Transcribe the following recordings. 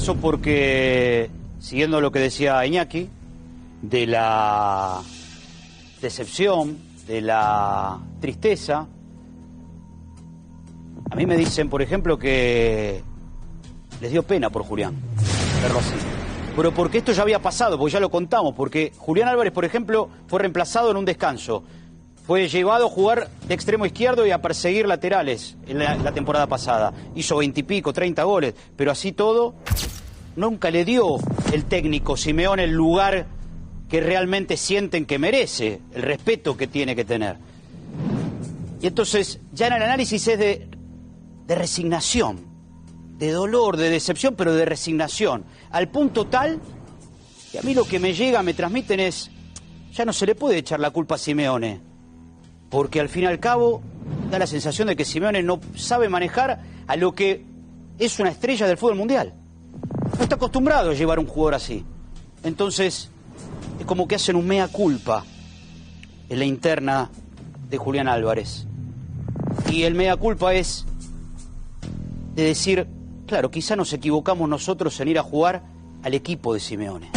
caso porque, siguiendo lo que decía Iñaki, de la decepción, de la tristeza, a mí me dicen, por ejemplo, que les dio pena por Julián, verlo así. Pero porque esto ya había pasado, porque ya lo contamos, porque Julián Álvarez, por ejemplo, fue reemplazado en un descanso. Fue llevado a jugar de extremo izquierdo y a perseguir laterales en la temporada pasada. Hizo 20 y pico, 30 goles, pero así todo, nunca le dio el técnico Simeone el lugar que realmente sienten que merece, el respeto que tiene que tener. Y entonces, ya en el análisis es de resignación, de dolor, de decepción, pero de resignación. Al punto tal que a mí lo que me llega, me transmiten es, ya no se le puede echar la culpa a Simeone. Porque al fin y al cabo da la sensación de que Simeone no sabe manejar a lo que es una estrella del fútbol mundial. No está acostumbrado a llevar un jugador así. Entonces, es como que hacen un mea culpa en la interna de Julián Álvarez. Y el mea culpa es de decir, claro, quizá nos equivocamos nosotros en ir a jugar al equipo de Simeone.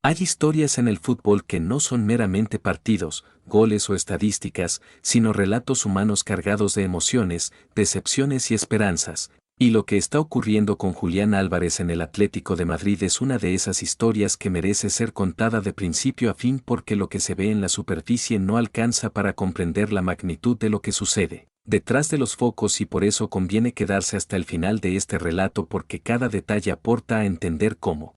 Hay historias en el fútbol que no son meramente partidos, goles o estadísticas, sino relatos humanos cargados de emociones, decepciones y esperanzas. Y lo que está ocurriendo con Julián Álvarez en el Atlético de Madrid es una de esas historias que merece ser contada de principio a fin porque lo que se ve en la superficie no alcanza para comprender la magnitud de lo que sucede detrás de los focos, y por eso conviene quedarse hasta el final de este relato porque cada detalle aporta a entender cómo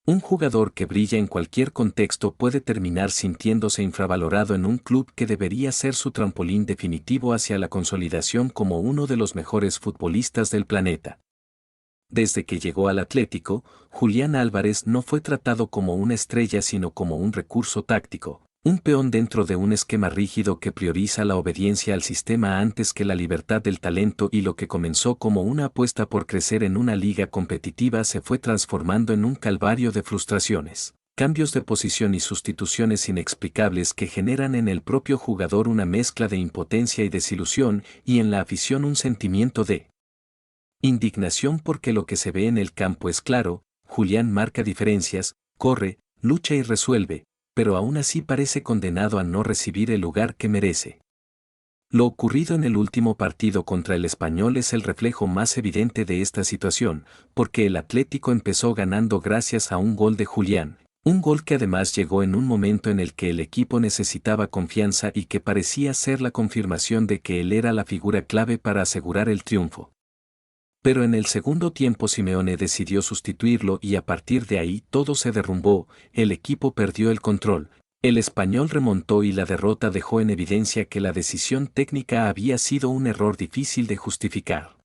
un jugador que brilla en cualquier contexto puede terminar sintiéndose infravalorado en un club que debería ser su trampolín definitivo hacia la consolidación como uno de los mejores futbolistas del planeta. Desde que llegó al Atlético, Julián Álvarez no fue tratado como una estrella sino como un recurso táctico, un peón dentro de un esquema rígido que prioriza la obediencia al sistema antes que la libertad del talento, y lo que comenzó como una apuesta por crecer en una liga competitiva se fue transformando en un calvario de frustraciones, cambios de posición y sustituciones inexplicables que generan en el propio jugador una mezcla de impotencia y desilusión, y en la afición un sentimiento de indignación porque lo que se ve en el campo es claro: Julián marca diferencias, corre, lucha y resuelve, pero aún así parece condenado a no recibir el lugar que merece. Lo ocurrido en el último partido contra el Español es el reflejo más evidente de esta situación, porque el Atlético empezó ganando gracias a un gol de Julián, un gol que además llegó en un momento en el que el equipo necesitaba confianza y que parecía ser la confirmación de que él era la figura clave para asegurar el triunfo. Pero en el segundo tiempo Simeone decidió sustituirlo y a partir de ahí todo se derrumbó, el equipo perdió el control, el Español remontó y la derrota dejó en evidencia que la decisión técnica había sido un error difícil de justificar.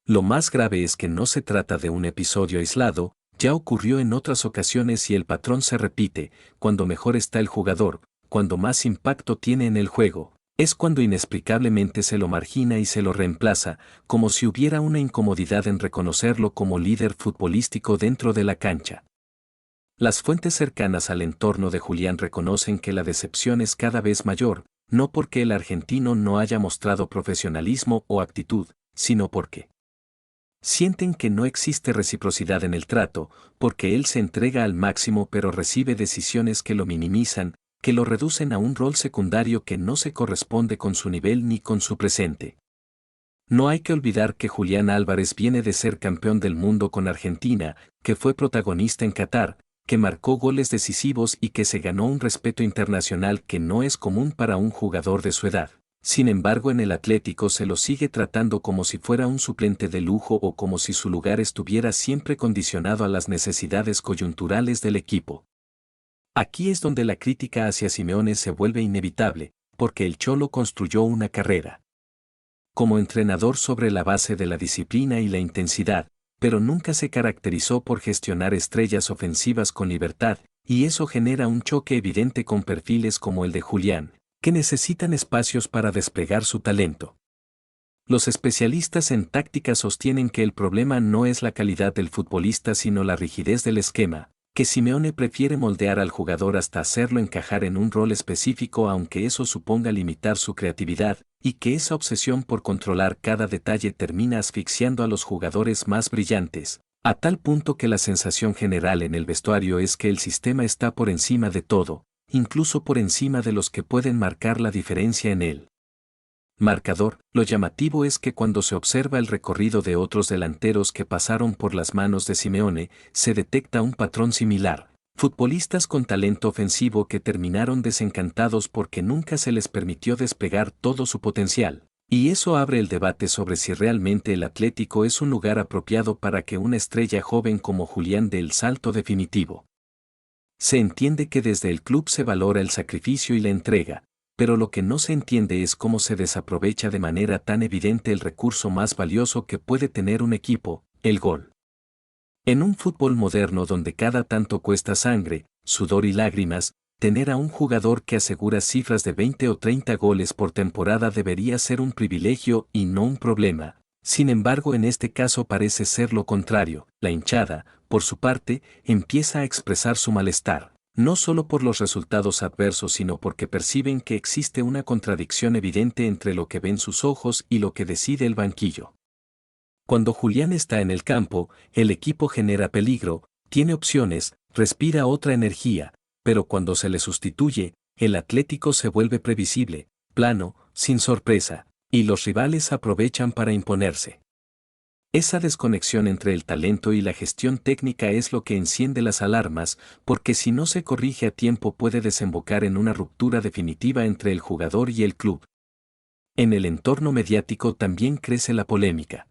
Lo más grave es que no se trata de un episodio aislado, ya ocurrió en otras ocasiones y el patrón se repite: cuando mejor está el jugador, cuando más impacto tiene en el juego, es cuando inexplicablemente se lo margina y se lo reemplaza, como si hubiera una incomodidad en reconocerlo como líder futbolístico dentro de la cancha. Las fuentes cercanas al entorno de Julián reconocen que la decepción es cada vez mayor, no porque el argentino no haya mostrado profesionalismo o actitud, sino porque sienten que no existe reciprocidad en el trato, porque él se entrega al máximo pero recibe decisiones que lo minimizan, que lo reducen a un rol secundario que no se corresponde con su nivel ni con su presente. No hay que olvidar que Julián Álvarez viene de ser campeón del mundo con Argentina, que fue protagonista en Qatar, que marcó goles decisivos y que se ganó un respeto internacional que no es común para un jugador de su edad. Sin embargo, en el Atlético se lo sigue tratando como si fuera un suplente de lujo o como si su lugar estuviera siempre condicionado a las necesidades coyunturales del equipo. Aquí es donde la crítica hacia Simeone se vuelve inevitable, porque el Cholo construyó una carrera como entrenador sobre la base de la disciplina y la intensidad, pero nunca se caracterizó por gestionar estrellas ofensivas con libertad, y eso genera un choque evidente con perfiles como el de Julián, que necesitan espacios para desplegar su talento. Los especialistas en táctica sostienen que el problema no es la calidad del futbolista sino la rigidez del esquema, que Simeone prefiere moldear al jugador hasta hacerlo encajar en un rol específico aunque eso suponga limitar su creatividad, y que esa obsesión por controlar cada detalle termina asfixiando a los jugadores más brillantes, a tal punto que la sensación general en el vestuario es que el sistema está por encima de todo, incluso por encima de los que pueden marcar la diferencia en él. Marcador, lo llamativo es que cuando se observa el recorrido de otros delanteros que pasaron por las manos de Simeone, se detecta un patrón similar. Futbolistas con talento ofensivo que terminaron desencantados porque nunca se les permitió desplegar todo su potencial. Y eso abre el debate sobre si realmente el Atlético es un lugar apropiado para que una estrella joven como Julián dé el salto definitivo. Se entiende que desde el club se valora el sacrificio y la entrega, pero lo que no se entiende es cómo se desaprovecha de manera tan evidente el recurso más valioso que puede tener un equipo, el gol. En un fútbol moderno donde cada tanto cuesta sangre, sudor y lágrimas, tener a un jugador que asegura cifras de 20 o 30 goles por temporada debería ser un privilegio y no un problema. Sin embargo, en este caso parece ser lo contrario. La hinchada, por su parte, empieza a expresar su malestar, no solo por los resultados adversos sino porque perciben que existe una contradicción evidente entre lo que ven sus ojos y lo que decide el banquillo. Cuando Julián está en el campo, el equipo genera peligro, tiene opciones, respira otra energía, pero cuando se le sustituye, el Atlético se vuelve previsible, plano, sin sorpresa, y los rivales aprovechan para imponerse. Esa desconexión entre el talento y la gestión técnica es lo que enciende las alarmas, porque si no se corrige a tiempo puede desembocar en una ruptura definitiva entre el jugador y el club. En el entorno mediático también crece la polémica.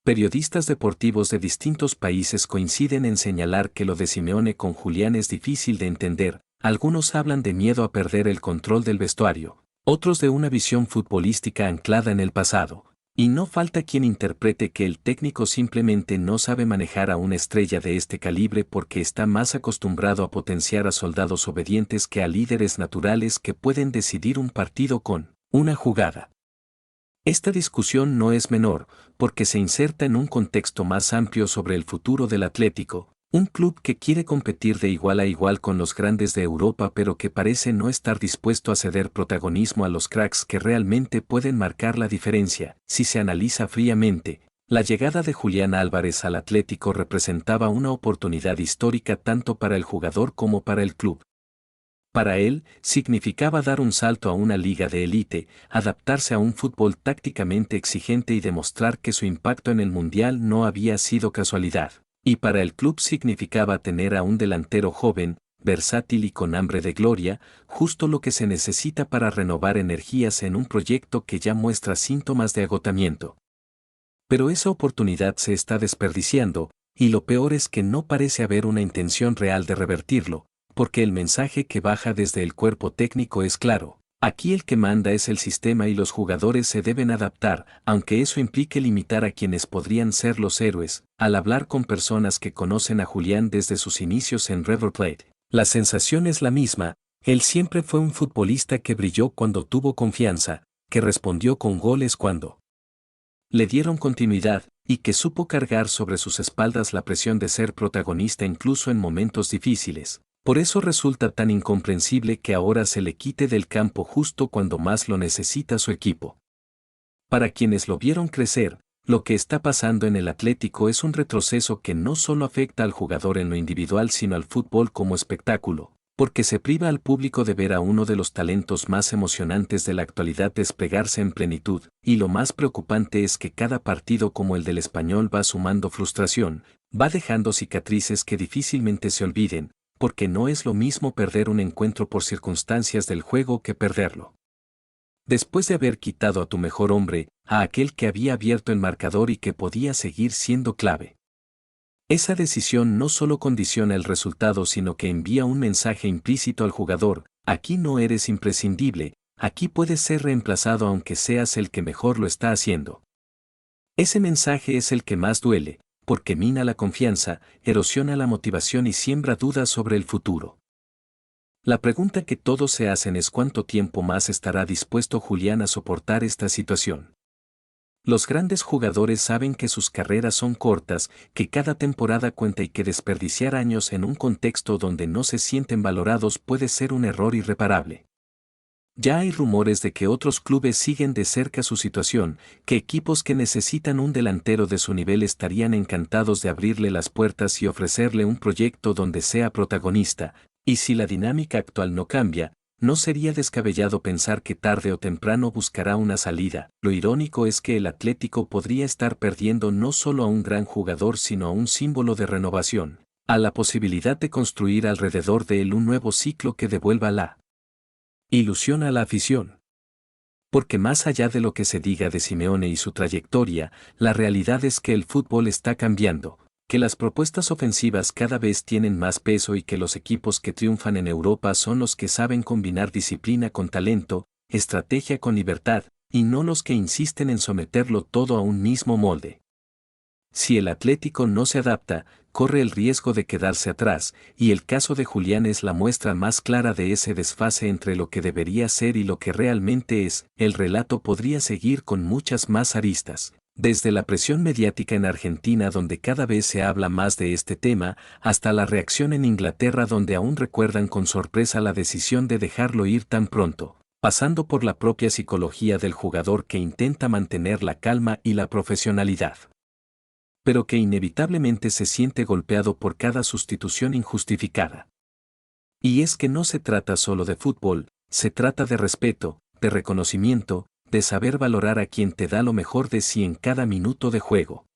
Periodistas deportivos de distintos países coinciden en señalar que lo de Simeone con Julián es difícil de entender, algunos hablan de miedo a perder el control del vestuario, otros de una visión futbolística anclada en el pasado, y no falta quien interprete que el técnico simplemente no sabe manejar a una estrella de este calibre porque está más acostumbrado a potenciar a soldados obedientes que a líderes naturales que pueden decidir un partido con una jugada. Esta discusión no es menor, porque se inserta en un contexto más amplio sobre el futuro del Atlético, un club que quiere competir de igual a igual con los grandes de Europa pero que parece no estar dispuesto a ceder protagonismo a los cracks que realmente pueden marcar la diferencia. Si se analiza fríamente, la llegada de Julián Álvarez al Atlético representaba una oportunidad histórica tanto para el jugador como para el club. Para él, significaba dar un salto a una liga de élite, adaptarse a un fútbol tácticamente exigente y demostrar que su impacto en el Mundial no había sido casualidad. Y para el club significaba tener a un delantero joven, versátil y con hambre de gloria, justo lo que se necesita para renovar energías en un proyecto que ya muestra síntomas de agotamiento. Pero esa oportunidad se está desperdiciando, y lo peor es que no parece haber una intención real de revertirlo, porque el mensaje que baja desde el cuerpo técnico es claro. Aquí el que manda es el sistema y los jugadores se deben adaptar, aunque eso implique limitar a quienes podrían ser los héroes. Al hablar con personas que conocen a Julián desde sus inicios en River Plate, la sensación es la misma. Él siempre fue un futbolista que brilló cuando tuvo confianza, que respondió con goles cuando le dieron continuidad, y que supo cargar sobre sus espaldas la presión de ser protagonista incluso en momentos difíciles. Por eso resulta tan incomprensible que ahora se le quite del campo justo cuando más lo necesita su equipo. Para quienes lo vieron crecer, lo que está pasando en el Atlético es un retroceso que no solo afecta al jugador en lo individual sino al fútbol como espectáculo, porque se priva al público de ver a uno de los talentos más emocionantes de la actualidad desplegarse en plenitud, y lo más preocupante es que cada partido como el del Español va sumando frustración, va dejando cicatrices que difícilmente se olviden, porque no es lo mismo perder un encuentro por circunstancias del juego que perderlo. Después de haber quitado a tu mejor hombre, a aquel que había abierto el marcador y que podía seguir siendo clave. Esa decisión no solo condiciona el resultado sino que envía un mensaje implícito al jugador: aquí no eres imprescindible, aquí puedes ser reemplazado aunque seas el que mejor lo está haciendo. Ese mensaje es el que más duele, porque mina la confianza, erosiona la motivación y siembra dudas sobre el futuro. La pregunta que todos se hacen es cuánto tiempo más estará dispuesto Julián a soportar esta situación. Los grandes jugadores saben que sus carreras son cortas, que cada temporada cuenta y que desperdiciar años en un contexto donde no se sienten valorados puede ser un error irreparable. Ya hay rumores de que otros clubes siguen de cerca su situación, que equipos que necesitan un delantero de su nivel estarían encantados de abrirle las puertas y ofrecerle un proyecto donde sea protagonista, y si la dinámica actual no cambia, no sería descabellado pensar que tarde o temprano buscará una salida. Lo irónico es que el Atlético podría estar perdiendo no solo a un gran jugador sino a un símbolo de renovación, a la posibilidad de construir alrededor de él un nuevo ciclo que devuelva la ilusión a la afición. Porque más allá de lo que se diga de Simeone y su trayectoria, la realidad es que el fútbol está cambiando, que las propuestas ofensivas cada vez tienen más peso y que los equipos que triunfan en Europa son los que saben combinar disciplina con talento, estrategia con libertad, y no los que insisten en someterlo todo a un mismo molde. Si el Atlético no se adapta, corre el riesgo de quedarse atrás, y el caso de Julián es la muestra más clara de ese desfase entre lo que debería ser y lo que realmente es. El relato podría seguir con muchas más aristas, desde la presión mediática en Argentina donde cada vez se habla más de este tema, hasta la reacción en Inglaterra donde aún recuerdan con sorpresa la decisión de dejarlo ir tan pronto, pasando por la propia psicología del jugador que intenta mantener la calma y la profesionalidad, pero que inevitablemente se siente golpeado por cada sustitución injustificada. Y es que no se trata solo de fútbol, se trata de respeto, de reconocimiento, de saber valorar a quien te da lo mejor de sí en cada minuto de juego.